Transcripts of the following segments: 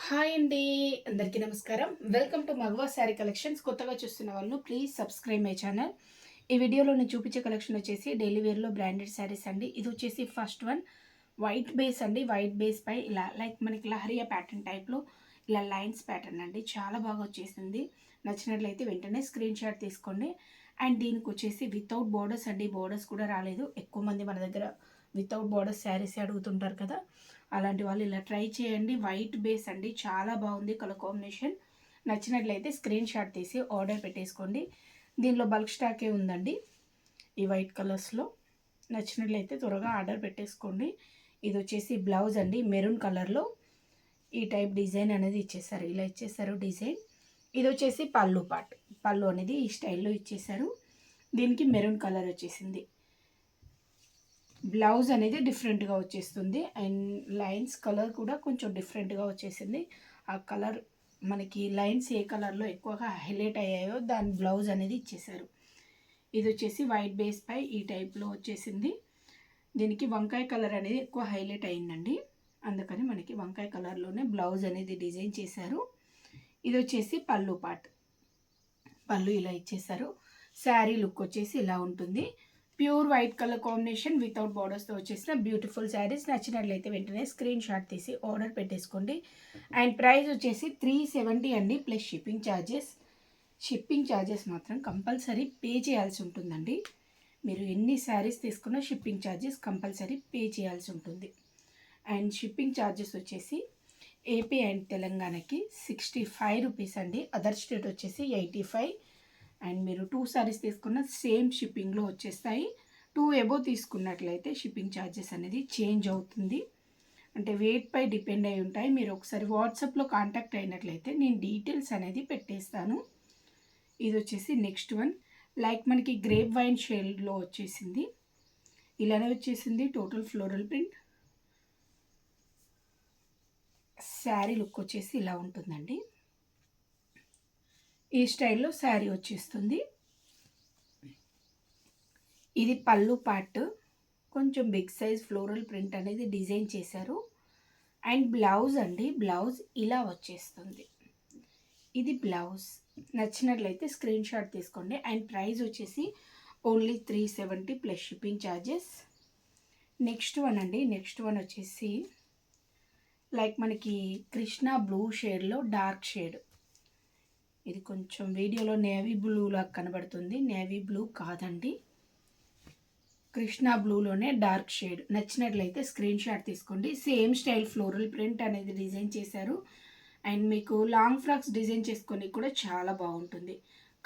Hi అండి, అందరికీ నమస్కారం. Welcome to Magava sari collections. కొత్తగా చూస్తున్న వాళ్ళు ప్లీజ్ సబ్స్క్రైబ్ మై ఛానల్. ఈ వీడియోలో నేను చూపించే కలెక్షన్ వచ్చేసి డైలీ వేర్లో బ్రాండెడ్ శారీస్ అండి. ఇది వచ్చేసి ఫస్ట్ వన్ వైట్ బేస్ అండి. వైట్ బేస్ పై ఇలా లైక్ మనకి లహరియా ప్యాటర్న్ టైప్లో ఇలా లైన్స్ ప్యాటర్న్ అండి. చాలా బాగా వచ్చేసింది. నచ్చినట్లయితే వెంటనే స్క్రీన్ షాట్ తీసుకోండి. అండ్ దీనికి వచ్చేసి వితౌట్ బోర్డర్స్ అండి. బోర్డర్స్ కూడా రాలేదు. ఎక్కువ మంది మన దగ్గర వితౌట్ బోర్డర్స్ శారీస్ అడుగుతుంటారు కదా, అలాంటి వాళ్ళు ఇలా ట్రై చేయండి. వైట్ బేస్ అండి, చాలా బాగుంది కలర్ కాంబినేషన్. నచ్చినట్లయితే స్క్రీన్ షాట్ తీసి ఆర్డర్ పెట్టేసుకోండి. దీనిలో బల్క్ స్టాకే ఉందండి ఈ వైట్ కలర్స్లో. నచ్చినట్లయితే త్వరగా ఆర్డర్ పెట్టేసుకోండి. ఇది వచ్చేసి బ్లౌజ్ అండి, మెరూన్ కలర్లో ఈ టైప్ డిజైన్ అనేది ఇచ్చేసారు. ఇలా ఇచ్చేసారు డిజైన్. ఇది వచ్చేసి పళ్ళు పార్ట్. పళ్ళు అనేది ఈ స్టైల్లో ఇచ్చేసారు. దీనికి మెరూన్ కలర్ వచ్చేసింది. బ్లౌజ్ అనేది డిఫరెంట్గా వచ్చేస్తుంది. అండ్ లైన్స్ కలర్ కూడా కొంచెం డిఫరెంట్గా వచ్చేసింది. ఆ కలర్ మనకి లైన్స్ ఏ కలర్లో ఎక్కువగా హైలైట్ అయ్యాయో దాని బ్లౌజ్ అనేది ఇచ్చేసారు. ఇది వచ్చేసి వైట్ బేస్ పై ఈ టైప్లో వచ్చేసింది. దీనికి వంకాయ కలర్ అనేది ఎక్కువ హైలైట్ అయిందండి, అందుకని మనకి వంకాయ కలర్లోనే బ్లౌజ్ అనేది డిజైన్ చేశారు. ఇది వచ్చేసి పళ్ళు పార్ట్. పళ్ళు ఇలా ఇచ్చేసారు. శారీ లుక్ వచ్చేసి ఇలా ఉంటుంది. Pure white colour combination without బార్డర్స్తో వచ్చేసిన బ్యూటిఫుల్ శారీస్. నచ్చినట్లయితే వెంటనే స్క్రీన్ షాట్ తీసి ఆర్డర్ పెట్టేసుకోండి. అండ్ ప్రైస్ వచ్చేసి 370 అండి, plus shipping charges. Shipping charges మాత్రం కంపల్సరీ పే చేయాల్సి ఉంటుందండి. మీరు ఎన్ని శారీస్ తీసుకున్నా షిప్పింగ్ ఛార్జెస్ కంపల్సరీ పే చేయాల్సి ఉంటుంది. అండ్ షిప్పింగ్ ఛార్జెస్ వచ్చేసి ఏపీ అండ్ తెలంగాణకి 65 రూపీస్ అండి. అదర్ స్టేట్ వచ్చేసి 85. అండ్ మీరు 2 సారీస్ తీసుకున్న సేమ్ షిప్పింగ్లో వచ్చేస్తాయి. 2 ఎబో తీసుకున్నట్లయితే షిప్పింగ్ ఛార్జెస్ అనేది చేంజ్ అవుతుంది. అంటే వెయిట్ పై డిపెండ్ అయి ఉంటాయి. మీరు ఒకసారి వాట్సాప్లో కాంటాక్ట్ అయినట్లయితే నేను డీటెయిల్స్ అనేది పెట్టేస్తాను. ఇది వచ్చేసి నెక్స్ట్ వన్ లైక్ మనకి గ్రేప్ వైన్ షేడ్లో వచ్చేసింది. ఇలానే వచ్చేసింది. Total floral print. Sari look వచ్చేసి ఇలా ఉంటుందండి. ఈ స్టైల్లో శారీ వచ్చేస్తుంది. ఇది పళ్ళు పార్ట్. కొంచెం బిగ్ సైజ్ ఫ్లోరల్ ప్రింట్ అనేది డిజైన్ చేశారు. అండ్ బ్లౌజ్ అండి, బ్లౌజ్ ఇలా వచ్చేస్తుంది. ఇది బ్లౌజ్. నచ్చినట్లయితే స్క్రీన్ షాట్ తీసుకోండి. అండ్ ప్రైస్ వచ్చేసి only 370 plus shipping charges. Next one అండి. నెక్స్ట్ వన్ వచ్చేసి లైక్ మనకి కృష్ణ బ్లూ షేడ్లో డార్క్ షేడ్. ఇది కొంచెం వీడియోలో నేవీ బ్లూ లాగా కనబడుతుంది. నేవీ బ్లూ కాదండి, కృష్ణ బ్లూలోనే డార్క్ షేడ్. నచ్చినట్లయితే స్క్రీన్ షాట్ తీసుకోండి. సేమ్ స్టైల్ ఫ్లోరల్ ప్రింట్ అనేది డిజైన్ చేశారు. అండ్ మీకు లాంగ్ ఫ్రాక్స్ డిజైన్ చేసుకొని కూడా చాలా బాగుంటుంది.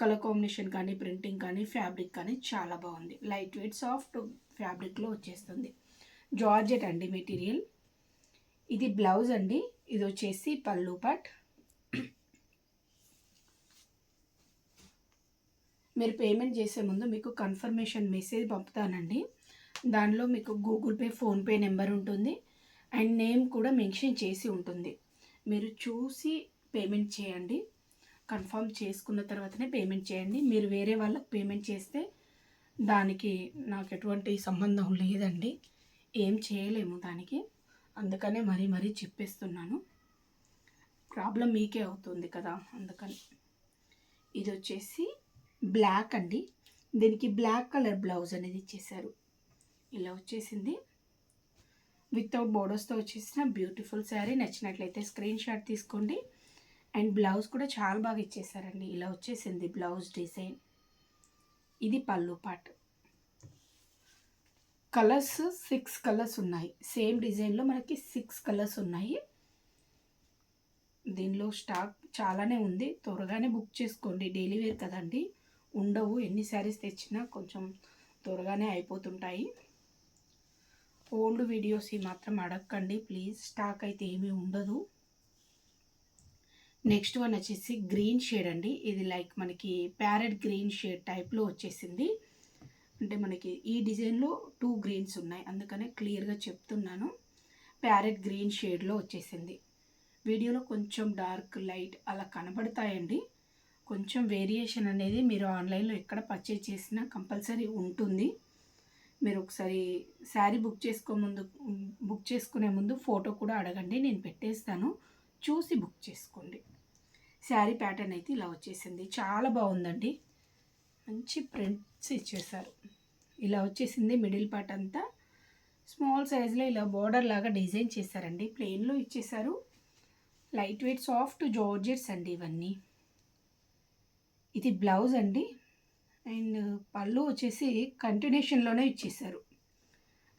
కలర్ కాంబినేషన్ కానీ, ప్రింటింగ్ కానీ, ఫ్యాబ్రిక్ కానీ చాలా బాగుంది. లైట్ వెయిట్ సాఫ్ట్ ఫ్యాబ్రిక్లో వచ్చేస్తుంది. జార్జెట్ అండి మెటీరియల్. ఇది బ్లౌజ్ అండి. ఇది వచ్చేసి పళ్ళు పార్ట్. మీరు పేమెంట్ చేసే ముందు మీకు కన్ఫర్మేషన్ మెసేజ్ పంపుతానండి. దానిలో మీకు గూగుల్ పే, ఫోన్పే నెంబర్ ఉంటుంది. అండ్ నేమ్ కూడా మెన్షన్ చేసి ఉంటుంది. మీరు చూసి పేమెంట్ చేయండి. కన్ఫర్మ్ చేసుకున్న తర్వాతనే పేమెంట్ చేయండి. మీరు వేరే వాళ్ళకి పేమెంట్ చేస్తే దానికి నాకు ఎటువంటి సంబంధం లేదండి, ఏం చేయలేము దానికి. అందుకనే మరీ చెప్పేస్తున్నాను. ప్రాబ్లం మీకే అవుతుంది కదా, అందుకని. ఇది వచ్చేసి బ్లాక్ అండి. దీనికి బ్లాక్ కలర్ బ్లౌజ్ అనేది ఇచ్చేసారు. ఇలా వచ్చేసింది. వితౌట్ బోర్డర్స్తో వచ్చేసిన బ్యూటిఫుల్ శారీ. నచ్చినట్లయితే స్క్రీన్ షాట్ తీసుకోండి. అండ్ బ్లౌజ్ కూడా చాలా బాగా ఇచ్చేసారండి. ఇలా వచ్చేసింది బ్లౌజ్ డిజైన్. ఇది పళ్ళు పార్ట్. కలర్స్ 6 కలర్స్ ఉన్నాయి. సేమ్ డిజైన్లో మనకి 6 కలర్స్ ఉన్నాయి. దీనిలో స్టాక్ చాలానే ఉంది. త్వరగానే బుక్ చేసుకోండి. డైలీ వేర్ కదండి, ఉండవు. ఎన్ని శారీస్ తెచ్చినా కొంచెం త్వరగానే అయిపోతుంటాయి. ఓల్డ్ వీడియోస్ మాత్రం అడగండి ప్లీజ్, స్టాక్ అయితే ఏమీ ఉండదు. నెక్స్ట్ వన్ వచ్చేసి గ్రీన్ షేడ్ అండి. ఇది లైక్ మనకి ప్యారెట్ గ్రీన్ షేడ్ టైప్లో వచ్చేసింది. అంటే మనకి ఈ డిజైన్లో 2 గ్రీన్స్ ఉన్నాయి, అందుకనే క్లియర్గా చెప్తున్నాను. ప్యారెట్ గ్రీన్ షేడ్లో వచ్చేసింది. వీడియోలో కొంచెం డార్క్ లైట్ అలా కనబడతాయండి. కొంచెం వేరియేషన్ అనేది మీరు ఆన్లైన్లో ఎక్కడ పర్చేజ్ చేసినా కంపల్సరీ ఉంటుంది. మీరు ఒకసారి శారీ బుక్ చేసుకునే ముందు ఫోటో కూడా అడగండి, నేను పెట్టేస్తాను. చూసి బుక్ చేసుకోండి. శారీ ప్యాటర్న్ అయితే ఇలా వచ్చేసింది, చాలా బాగుందండి. మంచి ప్రింట్స్ ఇచ్చేసారు. ఇలా వచ్చేసింది మిడిల్ పార్ట్ అంతా. స్మాల్ సైజులో ఇలా బోర్డర్ లాగా డిజైన్ చేశారండి. ప్లెయిన్లో ఇచ్చేసారు. లైట్ వెయిట్ సాఫ్ట్ జార్జెట్స్ అండి ఇవన్నీ. ఇది బ్లౌజ్ అండి. అండ్ పళ్ళు వచ్చేసి కంటిన్యూషన్లోనే ఇచ్చేసారు.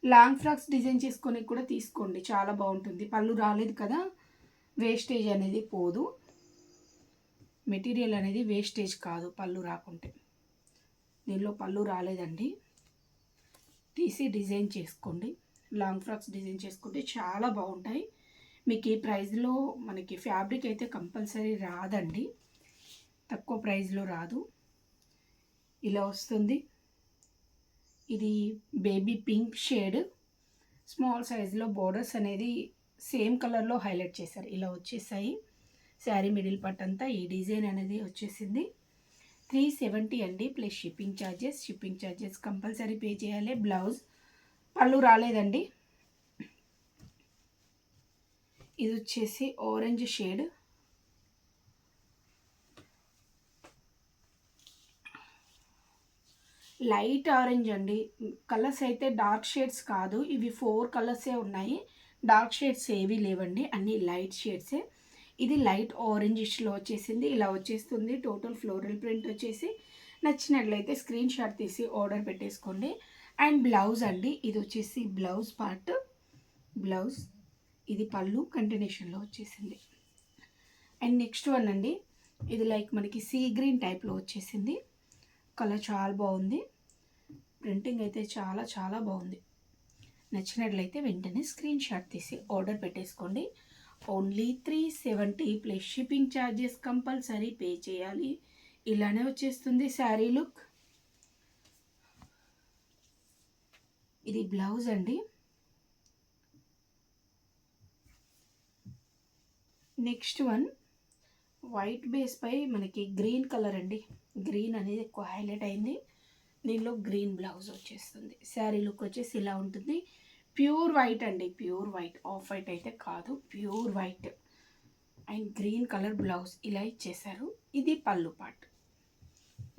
లాంగ్ ఫ్రాక్స్ డిజైన్ చేసుకొని కూడా తీసుకోండి, చాలా బాగుంటుంది. పళ్ళు రాలేదు కదా, వేస్టేజ్ అనేది పోదు. మెటీరియల్ అనేది వేస్టేజ్ కాదు పళ్ళు రాకుంటే. దీనిలో పళ్ళు రాలేదండి, తీసి డిజైన్ చేసుకోండి. లాంగ్ ఫ్రాక్స్ డిజైన్ చేసుకుంటే చాలా బాగుంటాయి. మీకు ఈ ప్రైస్లో మనకి ఫ్యాబ్రిక్ అయితే కంపల్సరీ రాదండి, తక్కువ ప్రైస్లో రాదు. ఇలా వస్తుంది. ఇది బేబీ పింక్ షేడ్, స్మాల్ సైజులో బోర్డర్స్ అనేది సేమ్ కలర్లో హైలైట్ చేశారు. ఇలా వచ్చేసాయి. శారీ మిడిల్ పార్ట్ అంతా ఈ డిజైన్ అనేది వచ్చేసింది. 370 అండి plus shipping charges. Shipping charges compulsory pay చేయాలి. బ్లౌజ్ పళ్ళు రాలేదండి. ఇది వచ్చేసి ఆరెంజ్ షేడ్, లైట్ ఆరెంజ్ అండి. కలర్స్ అయితే డార్క్ షేడ్స్ కాదు, ఇవి 4 కలర్సే ఉన్నాయి. డార్క్ షేడ్స్ ఏవి లేవండి, అన్నీ లైట్ షేడ్సే. ఇది లైట్ ఆరెంజిష్లో వచ్చేసింది. ఇలా వచ్చేస్తుంది. టోటల్ ఫ్లోరల్ ప్రింట్ వచ్చేసి నచ్చినట్లయితే స్క్రీన్ షాట్ తీసి ఆర్డర్ పెట్టేసుకోండి. అండ్ బ్లౌజ్ అండి, ఇది వచ్చేసి బ్లౌజ్ పార్ట్. బ్లౌజ్ ఇది పళ్ళు కంటిన్యూషన్లో వచ్చేసింది. అండ్ నెక్స్ట్ వన్ అండి, ఇది లైక్ మనకి సీ గ్రీన్ టైప్లో వచ్చేసింది. కలర్ చాలా బాగుంది. ప్రింటింగ్ అయితే చాలా చాలా బాగుంది. నచ్చినట్లయితే వెంటనే స్క్రీన్ షాట్ తీసి ఆర్డర్ పెట్టేసుకోండి. Only 370 plus shipping charges compulsory pay చేయాలి. ఇలానే వచ్చేస్తుంది శారీ లుక్. ఇది బ్లౌజ్ అండి. నెక్స్ట్ వన్ వైట్ బేస్ పై మనకి గ్రీన్ కలర్ అండి. గ్రీన్ అనేది ఎక్కువ హైలైట్ అయింది. దీనిలో గ్రీన్ బ్లౌజ్ వచ్చేస్తుంది. శారీ లుక్ వచ్చేసి ఇలా ఉంటుంది. ప్యూర్ వైట్ అండి, ప్యూర్ వైట్, ఆఫ్ వైట్ అయితే కాదు, pure white. And green colour blouse ఇలా ఇచ్చేసారు. ఇది పళ్ళు పార్ట్.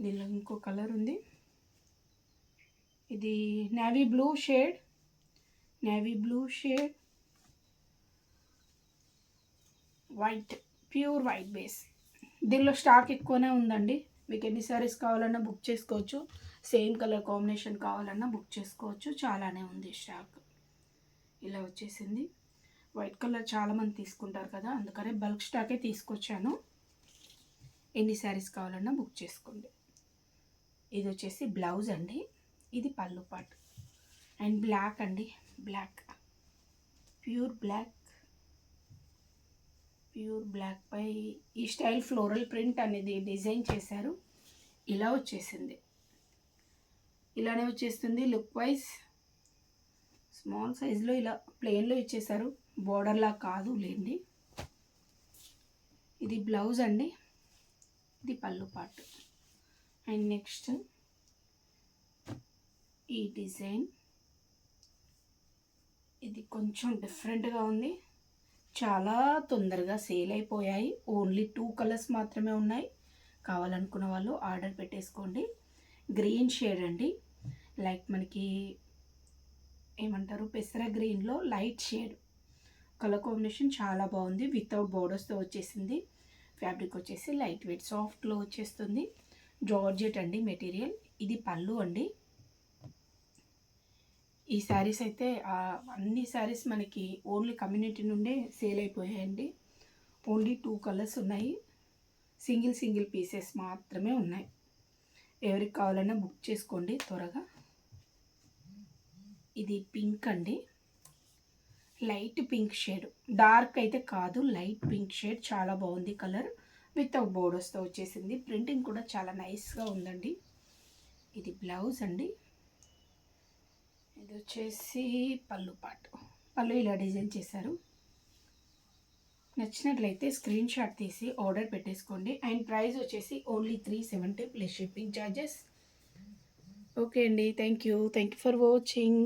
దీనిలో ఇంకో కలర్ ఉంది. ఇది navy blue shade, navy blue shade, white, pure white base. దీనిలో స్టాక్ ఎక్కువనే ఉందండి. మీకు ఎన్ని సారీస్ కావాలన్నా బుక్ చేసుకోవచ్చు. సేమ్ కలర్ కాంబినేషన్ కావాలన్నా బుక్ చేసుకోవచ్చు. చాలానే ఉంది స్టాక్. ఇలా వచ్చేసింది. వైట్ కలర్ చాలామంది తీసుకుంటారు కదా, అందుకనే బల్క్ స్టాకే తీసుకొచ్చాను. ఎన్ని శారీస్ కావాలన్నా బుక్ చేసుకోండి. ఇది వచ్చేసి బ్లౌజ్ అండి. ఇది పళ్ళు పార్ట్. అండ్ బ్లాక్ అండి, black, pure black. Pure black పై ఈ స్టైల్ ఫ్లోరల్ ప్రింట్ అనేది డిజైన్ చేశారు. ఇలా వచ్చేసింది. ఇలానే వచ్చేస్తుంది లుక్ వైజ్. స్మాల్ సైజులో ఇలా ప్లెయిన్లో ఇచ్చేసారు, బోర్డర్లా కాదు లేండి. ఇది బ్లౌజ్ అండి, ఇది పళ్ళు పార్ట్. అండ్ నెక్స్ట్ ఈ డిజైన్, ఇది కొంచెం డిఫరెంట్గా ఉంది. చాలా తొందరగా సేల్ అయిపోయాయి. ఓన్లీ 2 కలర్స్ మాత్రమే ఉన్నాయి. కావాలనుకున్న వాళ్ళు ఆర్డర్ పెట్టేసుకోండి. గ్రీన్ షేడ్ అండి, లైక్ మనకి ఏమంటారు పెసర గ్రీన్లో లైట్ షేడ్. కలర్ కాంబినేషన్ చాలా బాగుంది. వితౌట్ బోర్డర్స్తో వచ్చేసింది. ఫ్యాబ్రిక్ వచ్చేసి లైట్ వెయిట్ సాఫ్ట్లో వచ్చేస్తుంది. జార్జెట్ అండి మెటీరియల్. ఇది పళ్ళు అండి. ఈ శారీస్ అయితే అన్ని శారీస్ మనకి ఓన్లీ కమ్యూనిటీ నుండే సేల్ అయిపోయాయండి. ఓన్లీ 2 కలర్స్ ఉన్నాయి. సింగిల్ పీసెస్ మాత్రమే ఉన్నాయి. ఎవరికి కావాలన్నా బుక్ చేసుకోండి త్వరగా. ఇది పింక్ అండి, లైట్ పింక్ షేడ్, డార్క్ అయితే కాదు, లైట్ పింక్ షేడ్. చాలా బాగుంది కలర్. వితౌట్ బోర్డర్స్తో వచ్చేసింది. ప్రింటింగ్ కూడా చాలా నైస్గా ఉందండి. ఇది బ్లౌజ్ అండి. ఇది వచ్చేసి పళ్ళు పార్ట్. పళ్ళు ఇలా డిజైన్ చేశారు. నచ్చినట్లయితే స్క్రీన్ షాట్ తీసి ఆర్డర్ పెట్టేసుకోండి. అండ్ ప్రైస్ వచ్చేసి only 370 plus shipping charges. Okay అండి, థ్యాంక్ యూ ఫర్ వాచింగ్.